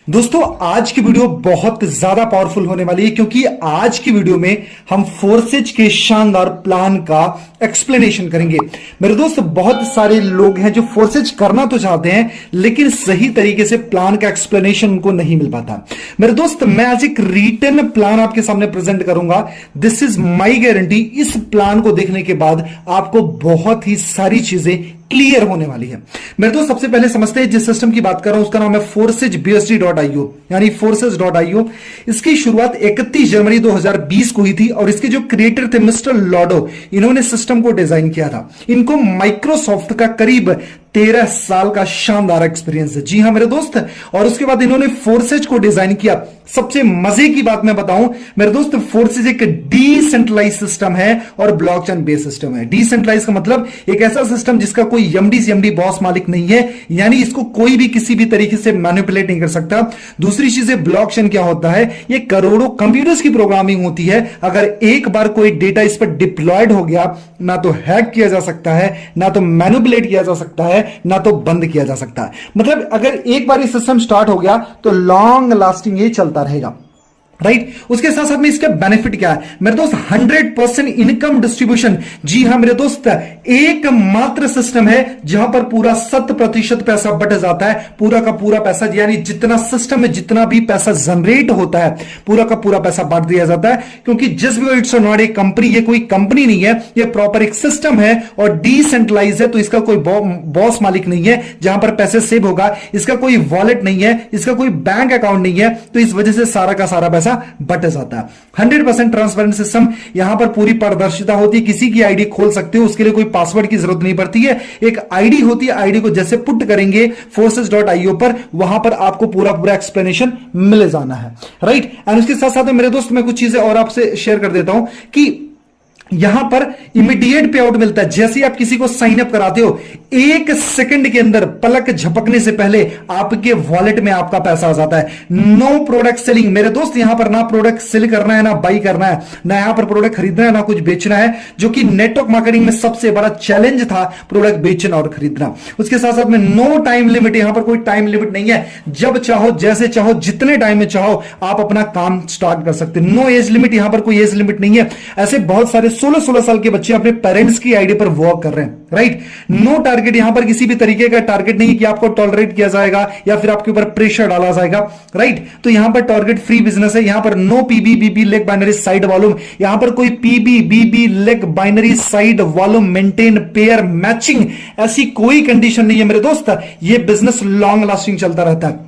दोस्तों आज की वीडियो बहुत ज्यादा पावरफुल होने वाली है क्योंकि आज की वीडियो में हम फोर्सेज के शानदार प्लान का एक्सप्लेनेशन करेंगे। मेरे दोस्त बहुत सारे लोग हैं जो फोर्सेज करना तो चाहते हैं लेकिन सही तरीके से प्लान का एक्सप्लेनेशन उनको नहीं मिल पाता। मेरे दोस्त मैं आज एक रिटर्न प्लान आपके सामने प्रेजेंट करूंगा। This is my guarantee. इस प्लान को देखने के बाद आपको बहुत ही सारी चीजें क्लियर होने वाली है। मेरे दोस्त सबसे पहले समझते हैं जिस सिस्टम की बात कर रहा हूं उसका नाम है forcesbsd.io यानी forces.io। इसकी शुरुआत 31 जनवरी 2020 को हुई थी और इसके जो क्रिएटर थे मिस्टर लॉडो, इन्होंने सिस्टम को डिजाइन किया था। इनको माइक्रोसॉफ्ट का करीब 13 साल का शानदार एक्सपीरियंस है। जी हां मेरे दोस्त, और उसके बाद इन्होंने फोर्सेज को डिजाइन किया। सबसे मजे की बात मैं बताऊं मेरे दोस्त, फोर्सेज एक डिसेंट्रलाइज सिस्टम है और ब्लॉकचेन बेस्ड सिस्टम है। डिसेंट्रलाइज का मतलब एक ऐसा सिस्टम जिसका कोई एमडी बॉस मालिक नहीं है, यानी इसको कोई भी किसी भी तरीके से मैनिपुलेट नहीं कर सकता। दूसरी चीज है ब्लॉकचेन क्या होता है, ये करोड़ों कंप्यूटर्स की प्रोग्रामिंग होती है। अगर एक बार कोई डेटा इस पर डिप्लॉयड हो गया, ना तो हैक किया जा सकता है, ना तो मैनिपुलेट किया जा सकता है, ना तो बंद किया जा सकता है। मतलब अगर एक बार ये सिस्टम स्टार्ट हो गया तो लॉन्ग लास्टिंग ये चलता रहेगा, राइट। उसके साथ साथ में इसका बेनिफिट क्या है मेरे दोस्त, 100% इनकम डिस्ट्रीब्यूशन। जी हां मेरे दोस्त, एकमात्र सिस्टम है जहां पर पूरा 100% पैसा बट जाता है। पूरा का पूरा पैसा यानी जितना सिस्टम में जितना भी पैसा जनरेट होता है पूरा का पूरा पैसा बांट दिया जाता है। क्योंकि just because it's not a company, ये कोई कंपनी नहीं है, ये प्रॉपर एक सिस्टम है और डिसेंट्रलाइज है, तो इसका कोई बॉस मालिक नहीं है जहां पर पैसे सेव होगा। इसका कोई वॉलेट नहीं है, इसका कोई बैंक अकाउंट नहीं है, तो इस वजह से सारा का सारा पैसा बट जाता है। 100% ट्रांसपेरेंट सिस्टम, यहां पर पूरी पारदर्शिता होती है। किसी की आईडी खोल सकते हो, उसके लिए कोई पासवर्ड की जरूरत नहीं पड़ती है। एक आईडी होती है, आईडी को जैसे पुट करेंगे forces.io पर, वहां पर आपको पूरा पूरा एक्सप्लेनेशन मिल जाना है, राइट। एंड उसके साथ साथ मेरे दोस्त मैं कुछ चीजें और आपसे शेयर कर देता हूं कि यहां पर इमीडिएट पे आउट मिलता है। जैसे आप किसी को साइन अप कराते हो, 1 सेकंड के अंदर पलक झपकने से पहले आपके वॉलेट में आपका पैसा आ जाता है। नो प्रोडक्ट सेलिंग मेरे दोस्त, यहां पर ना प्रोडक्ट सेल करना है, ना बाई करना है, ना यहां पर प्रोडक्ट खरीदना है, ना कुछ बेचना है, जो कि नेटवर्क मार्केटिंग में सबसे बड़ा चैलेंज था, प्रोडक्ट बेचना और खरीदना। उसके साथ साथ में नो टाइम लिमिट, यहां पर कोई टाइम लिमिट नहीं है। जब चाहो, जैसे चाहो, जितने टाइम में चाहो आप अपना काम स्टार्ट कर सकते। नो एज लिमिट, यहां पर कोई एज लिमिट नहीं है। ऐसे बहुत सारे 16 साल के बच्चे अपने पेरेंट्स की आईडी पर वर्क कर रहे हैं, राइट। नो टारगेट, यहां पर किसी भी तरीके का टारगेट नहीं कि आपको टॉलरेट किया जाएगा या फिर आपके ऊपर प्रेशर डाला जाएगा, राइट। तो यहां पर टारगेट फ्री बिजनेस है। यहां पर no PV BV leg binary side volume, यहां पर कोई PV BV leg binary side volume maintain pair matching ऐसी कोई कंडीशन नहीं है मेरे दोस्त। ये बिजनेस लॉन्ग लास्टिंग चलता रहता है।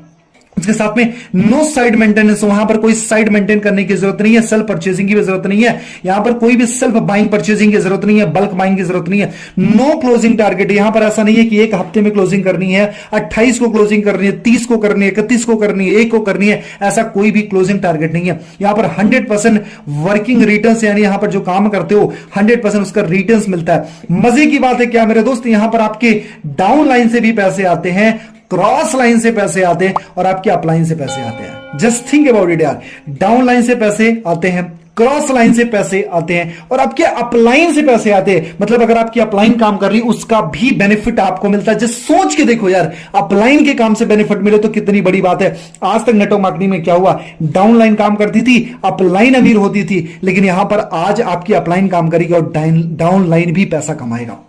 उसके साथ में नो साइड मेंटेनेंस, वहां पर कोई साइड मेंटेन करने की जरूरत नहीं है, सेल्फ परचेजिंग की भी जरूरत नहीं है, यहां पर कोई भी सेल्फ बाइंग परचेजिंग की जरूरत नहीं है, बल्क बाइंग की जरूरत नहीं है। नो क्लोजिंग टारगेट, यहां पर ऐसा नहीं है कि एक हफ्ते में क्लोजिंग करनी है, 28 को क्लोजिंग करनी है, 30 को करनी है, 31 को करनी है, 1 को करनी है, ऐसा कोई भी क्लोजिंग टारगेट नहीं है। यहां पर 100% वर्किंग रिटर्न्स, यानी यहां पर जो काम करते हो 100% उसका रिटर्न्स मिलता है। मजे की बात है क्या मेरे दोस्त, यहां पर आपके डाउन लाइन से भी पैसे आते हैं, क्रॉस लाइन से पैसे आते हैं और आपके अपलाइन से पैसे आते हैं। जस्ट थिंक अबाउट इट यार, डाउन लाइन से पैसे आते हैं, क्रॉस लाइन से पैसे आते हैं और आपके अपलाइन से पैसे आते हैं। मतलब अगर आपकी अपलाइन काम कर रही उसका भी बेनिफिट आपको मिलता है। जस्ट सोच के देखो यार, अपलाइन के काम से बेनिफिट मिले तो कितनी बड़ी बात है। आज तक नेटवर्क मार्केटिंग में क्या हुआ, डाउन लाइन काम करती थी, अपलाइन अमीर होती थी, लेकिन यहां पर आज आपकी अपलाइन काम करेगी और डाउन लाइन भी पैसा कमाएगा।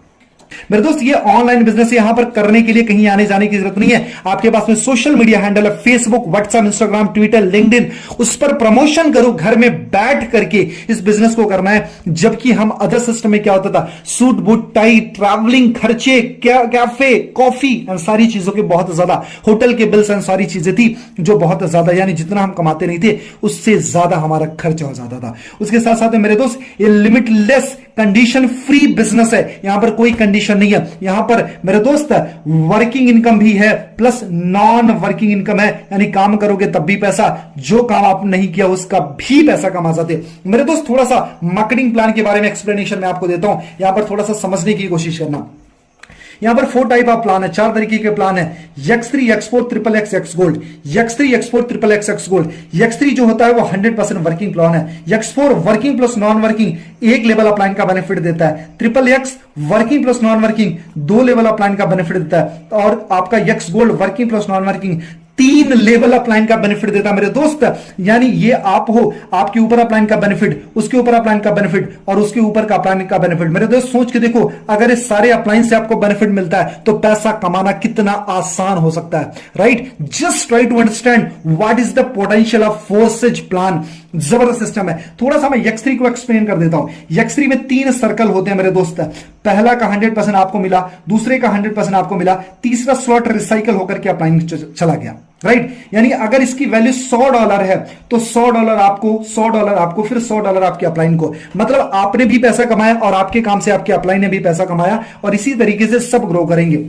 मेरे दोस्त ये ऑनलाइन बिजनेस यहां पर करने के लिए कहीं आने जाने की जरूरत नहीं है। आपके पास में सोशल मीडिया हैंडल है, Facebook, WhatsApp, Instagram, Twitter, LinkedIn, उस पर प्रमोशन करो। घर में बैठ करके इस बिजनेस को करना है। जबकि हम अदर सिस्टम में क्या होता था, सूट बूट टाई, ट्रैवलिंग खर्चे, कैफे, कॉफी एंड सारी चीजों के बहुत ज्यादा, होटल के बिल्स एंड सारी चीजें थी जो बहुत ज्यादा, यानी जितना हम कमाते नहीं थे उससे ज्यादा हमारा खर्चा हो जाता था। उसके साथ साथ मेरे दोस्त ये लिमिटलेस कंडीशन फ्री बिजनेस है। यहां पर कोई कंडीशन नहीं है। यहां पर मेरे दोस्त वर्किंग इनकम भी है प्लस नॉन वर्किंग इनकम है, यानी काम करोगे तब भी पैसा, जो काम आप नहीं किया उसका भी पैसा कमा जाते। मेरे दोस्त थोड़ा सा मार्केटिंग प्लान के बारे में एक्सप्लेनेशन मैं आपको देता हूं, यहां पर थोड़ा सा समझने की कोशिश करना। यहां पर 4 टाइप ऑफ प्लान है, 4 तरीके के प्लान है। X3, X4, XXX, X gold. X3, X4, XXX, X gold. X3 जो होता है वो 100% वर्किंग प्लान है। X4 working plus non working, एक लेवल ऑफ प्लान का बेनिफिट देता है। XXX working plus non working, 2 level of plan का बेनिफिट देता है। और आपका X gold working plus non working तीन लेवल अपलाइन का बेनिफिट देता है मेरे दोस्त। यानी ये आप हो, आपके ऊपर अपलाइन का बेनिफिट, उसके ऊपर अपलाइन का बेनिफिट और उसके ऊपर का अपलाइन का बेनिफिट। मेरे दोस्त सोच के देखो, अगर इस सारे अपलाइन से आपको बेनिफिट मिलता है तो पैसा कमाना कितना आसान हो सकता है, right. Just try to understand what is the potential of forces plan. जबरदस्त सिस्टम है। थोड़ा सा मैं X3 को एक्सप्लेन कर देता हूं। X3 में 3 सर्कल होते हैं मेरे दोस्त। पहला का 100% आपको मिला, दूसरे का 100% आपको मिला, तीसरा स्लॉट रिसाइकल होकर के अपलाइन चला गया, राइट। यानी अगर इसकी वैल्यू $100 है तो $100 आपको, $100 आपको, फिर $100 आपके अपलाइन को। मतलब आपने भी पैसा कमाया और आपके काम से आपके अपलाइन ने भी पैसा कमाया, और इसी तरीके से सब ग्रो करेंगे,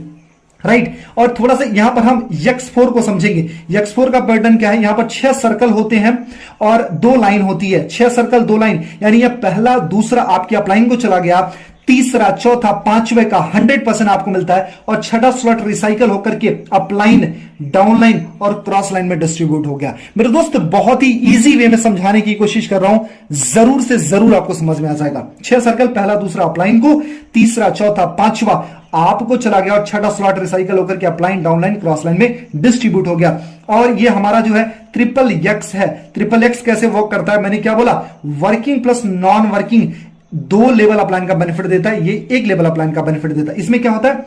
राइट। और थोड़ा सा यहां पर हम X4 को समझेंगे। X4 का पैटर्न क्या है, यहां पर 6 सर्कल होते हैं और 2 लाइन होती है। 6 सर्कल 2 लाइन, यानी यह पहला दूसरा आपके अपलाइन को चला गया, तीसरा चौथा पांचवे का 100% आपको मिलता है, और छठा स्लॉट रिसाइकल होकर के अपलाइन, डाउनलाइन और क्रॉस लाइन में डिस्ट्रीब्यूट हो गया। मेरे दोस्त बहुत ही इजी वे में समझाने की कोशिश कर रहा हूं, जरूर से जरूर आपको समझ में आ जाएगा। 6 सर्कल, पहला दूसरा अपलाइन को, तीसरा चौथा पांचवा आपको चला गया, और छठा स्लॉट रिसाइकल होकर के अपलाइन, डाउनलाइन, क्रॉस लाइन में डिस्ट्रीब्यूट हो गया। और ये हमारा जो है XXX है। XXX कैसे वर्क करता है, मैंने क्या बोला, working plus non working 2 level upline का बेनिफिट देता है, ये 1 लेवल अपलाइन का बेनिफिट देता है। इसमें क्या होता है,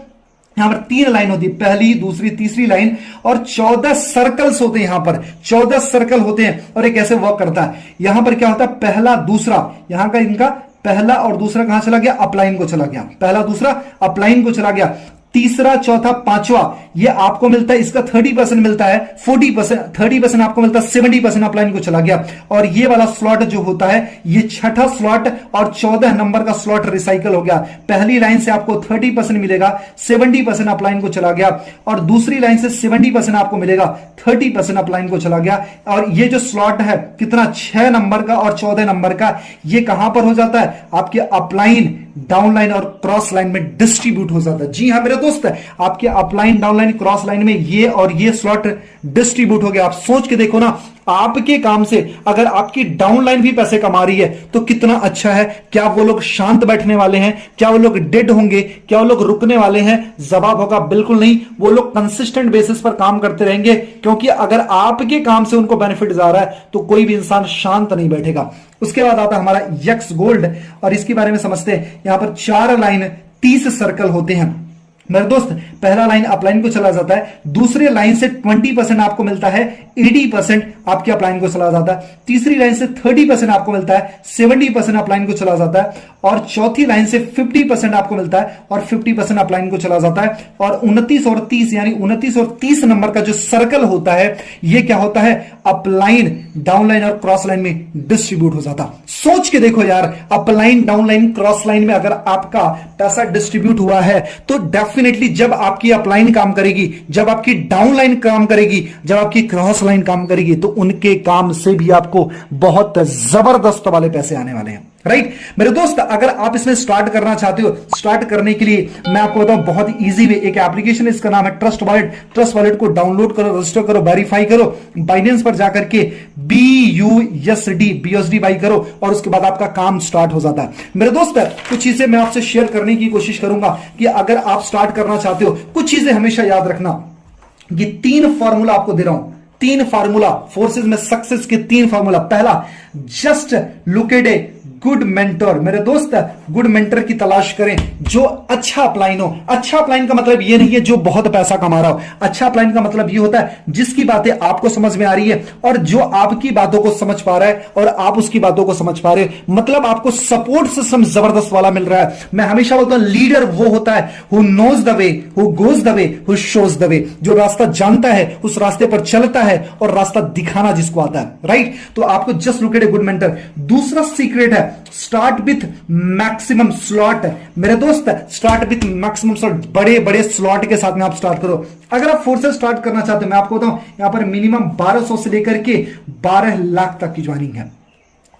यहां पर 3 लाइन होती है, पहली, दूसरी, तीसरी लाइन, और 14 सर्कल्स होते हैं। यहां पर 14 सर्कल होते हैं, और ये कैसे वर्क करता है, यहां पर क्या होता है, पहला दूसरा, यहां का इनका पहला और दूसरा कहां चला गया, अपलाइन को चला गया, पहला दूसरा अपलाइन को चला गया, तीसरा चौथा पांचवा ये आपको मिलता है, इसका 30% मिलता है, 40%, 30% आपको मिलता है, 70% अपलाइन को चला गया। और ये वाला स्लॉट जो होता है, ये छठा स्लॉट और 14 नंबर का स्लॉट रिसाइकल हो गया। पहली लाइन से आपको 30% मिलेगा, 70% अपलाइन को चला गया, और दूसरी लाइन से 70% आपको मिलेगा, 30% अपलाइन को चला गया। और ये जो स्लॉट है कितना, 6 नंबर का और 14 नंबर का, ये कहां पर हो जाता है, आपके अपलाइन, डाउनलाइन और क्रॉस लाइन में डिस्ट्रीब्यूट हो जाता है। जी हां मेरे दोस्त, आपके अपलाइन, डाउनलाइन, क्रॉस लाइन में ये और ये स्लॉट डिस्ट्रीब्यूट हो गया। आप सोच के देखो ना, आपके काम से अगर आपकी डाउनलाइन भी पैसे कमा रही है तो कितना अच्छा है। क्या वो लोग शांत बैठने वाले हैं, क्या वो लोग डेड होंगे, क्या वो लोग रुकने वाले हैं? जवाब होगा बिल्कुल नहीं। वो लोग कंसिस्टेंट बेसिस पर काम करते रहेंगे, क्योंकि अगर आपके काम से उनको बेनिफिट जा रहा है तो कोई भी इंसान शांत नहीं बैठेगा। उसके बाद आता है हमारा X गोल्ड, और इसके बारे में समझते हैं। यहां पर 4 लाइन 30 सर्कल होते हैं मेरे दोस्त। पहला लाइन अपलाइन को चला जाता है, दूसरे लाइन से 20% आपको मिलता है, 80% आपके अपलाइन को चला जाता है, तीसरी लाइन से 30% आपको मिलता है, 70% अपलाइन को चला जाता है, और चौथी लाइन से 50% आपको मिलता है और 50% अपलाइन को चला जाता है। और 29 और 30 यानी 29 और 30 नंबर का जो सर्कल होता है, ये क्या होता है, अपलाइन, डाउनलाइन और क्रॉस लाइन में डिस्ट्रीब्यूट हो जाता। सोच के देखो यार, अपलाइन, डाउनलाइन, क्रॉस लाइन में अगर आपका पैसा डिस्ट्रीब्यूट हुआ है तो डेफिनेटली जब आपकी अपलाइन काम करेगी, जब आपकी डाउनलाइन काम करेगी, जब आपकी क्रॉस लाइन काम करेगी, तो उनके काम से भी आपको बहुत जबरदस्त वाले पैसे आने वाले हैं, राइट। मेरे दोस्त, अगर आप इसमें स्टार्ट करना चाहते हो, स्टार्ट करने के लिए मैं आपको बताऊं बहुत इजी वे, एक एप्लीकेशन है, इसका नाम है ट्रस्ट वॉलेट। ट्रस्ट वॉलेट को डाउनलोड करो, रजिस्टर करो, वेरीफाई करो, बाइनेंस पर जाकर के BUSD बाई करो, और उसके बाद आपका काम स्टार्ट हो जाता है। मेरे दोस्त, कुछ चीजें मैं आपसे शेयर करने की कोशिश करूंगा कि अगर आप स्टार्ट करना चाहते हो, कुछ चीजें हमेशा याद रखना। ये 3 फॉर्मूला आपको दे रहा हूं, 3 फार्मूला, फोर्सेज में सक्सेस के 3 फार्मूला। पहला, just look at a good mentor. मेरे दोस्त, गुड मेंटर की तलाश करें जो अच्छा अपलाइन हो। अच्छा अपलाइन का मतलब ये नहीं है जो बहुत पैसा कमा रहा हो। अच्छा अपलाइन का मतलब ये होता है जिसकी बातें आपको समझ में आ रही है, और जो आपकी बातों को समझ पा रहा है और आप उसकी बातों को समझ पा रहे हो। मतलब आपको सपोर्ट सिस्टम जबरदस्त वाला मिल रहा है। मैं हमेशा बोलता हूं, लीडर वो होता है who knows the way, who goes the way, who shows the way. जो रास्ता जानता है, उस रास्ते पर चलता है, और रास्ता दिखाना जिसको आता है, राइट। तो आपको just look at a good mentor. दूसरा सीक्रेट है, स्टार्ट विथ मैक्सिमम स्लॉट। मेरे दोस्त, स्टार्ट विथ मैक्सिमम स्लॉट, बड़े बड़े स्लॉट के साथ में आप स्टार्ट करो। अगर आप फोर्सेस स्टार्ट करना चाहते हो, मैं आपको बताऊं, यहां पर मिनिमम 1200 से लेकर के 12 लाख तक की ज्वाइनिंग है,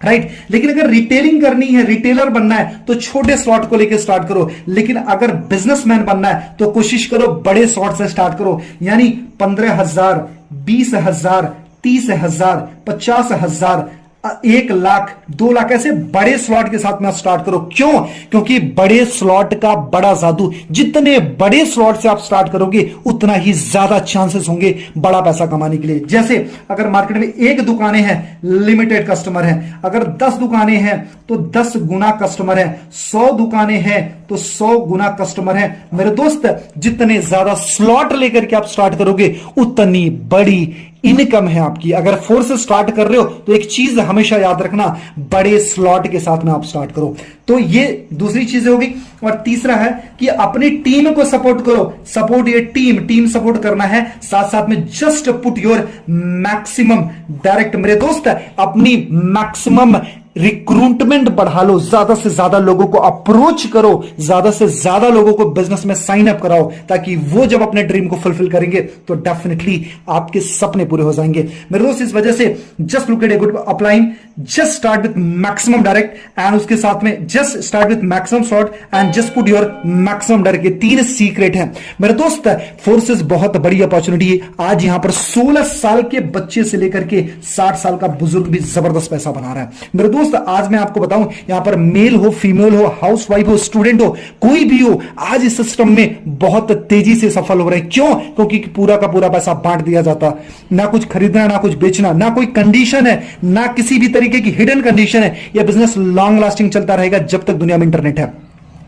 राइट। लेकिन अगर रिटेलिंग करनी है, रिटेलर बनना है, तो छोटे स्लॉट को लेकर स्टार्ट करो। लेकिन अगर बिजनेसमैन बनना है तो कोशिश करो बड़े स्लॉट से स्टार्ट करो, यानी 15,000, 20,000, 30,000, 50,000, 1 लाख 2 लाख ऐसे बड़े स्लॉट के साथ में स्टार्ट करो। क्यों? क्योंकि बड़े स्लॉट का बड़ा जादू, जितने बड़े स्लॉट से आप स्टार्ट करोगे उतना ही ज्यादा चांसेस होंगे बड़ा पैसा कमाने के लिए। जैसे अगर मार्केट में 1 दुकानें हैं, लिमिटेड कस्टमर है। अगर 10 दुकानें हैं तो 10 गुना कस्टमर है। 100 दुकानें हैं तो 100 गुना कस्टमर है। मेरे दोस्त, जितने ज्यादा स्लॉट लेकर के आप स्टार्ट करोगे उतनी बड़ी इनकम है आपकी। अगर 4 से स्टार्ट कर रहे हो तो एक चीज हमेशा याद रखना, बड़े स्लॉट के साथ में आप स्टार्ट करो। तो ये दूसरी चीज होगी। और तीसरा है कि अपनी टीम को सपोर्ट करो। सपोर्ट ये टीम सपोर्ट करना है, साथ साथ में just put your maximum direct. मेरे दोस्त, अपनी मैक्सिमम रिक्रूटमेंट बढ़ा लो, ज्यादा से ज्यादा लोगों को अप्रोच करो, ज्यादा से ज्यादा लोगों को बिजनेस में साइन अप कराओ, ताकि वो जब अपने ड्रीम को फुलफिल करेंगे तो डेफिनेटली आपके सपने पूरे हो जाएंगे। मेरे दोस्त, इस वजह से just look at a good upline, just start with maximum direct and उसके साथ में just start with maximum short and just put your maximum direct. ये 3 सीक्रेट हैं मेरे दोस्त। फोर्सेस बहुत बड़ी अपॉर्चुनिटी है। आज यहां पर 16 साल के बच्चे से लेकर के 60 साल का बुजुर्ग भी जबरदस्त पैसा बना रहा है। मेरे दोस्त, आज मैं आपको बताऊं, यहां पर मेल हो, फीमेल हो, हाउसवाइफ हो, स्टूडेंट हो, कोई भी हो, आज इस सिस्टम में बहुत तेजी से सफल हो रहे हैं। क्यों? क्योंकि पूरा का पूरा पैसा बांट दिया जाता, ना कुछ खरीदना, ना कुछ बेचना, ना कोई कंडीशन है, ना किसी भी तरीके की हिडन कंडीशन है। यह बिजनेस लॉन्ग लास्टिंग चलता रहेगा जब तक दुनिया में इंटरनेट है।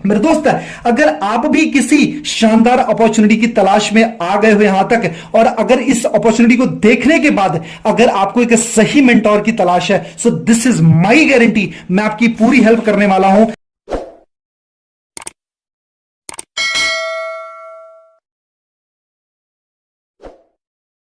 मेरे दोस्त, अगर आप भी किसी शानदार अपॉर्चुनिटी की तलाश में आ गए हो यहां तक, और अगर इस अपॉर्चुनिटी को देखने के बाद अगर आपको एक सही मेंटोर की तलाश है, so this is my guarantee, मैं आपकी पूरी हेल्प करने वाला हूं।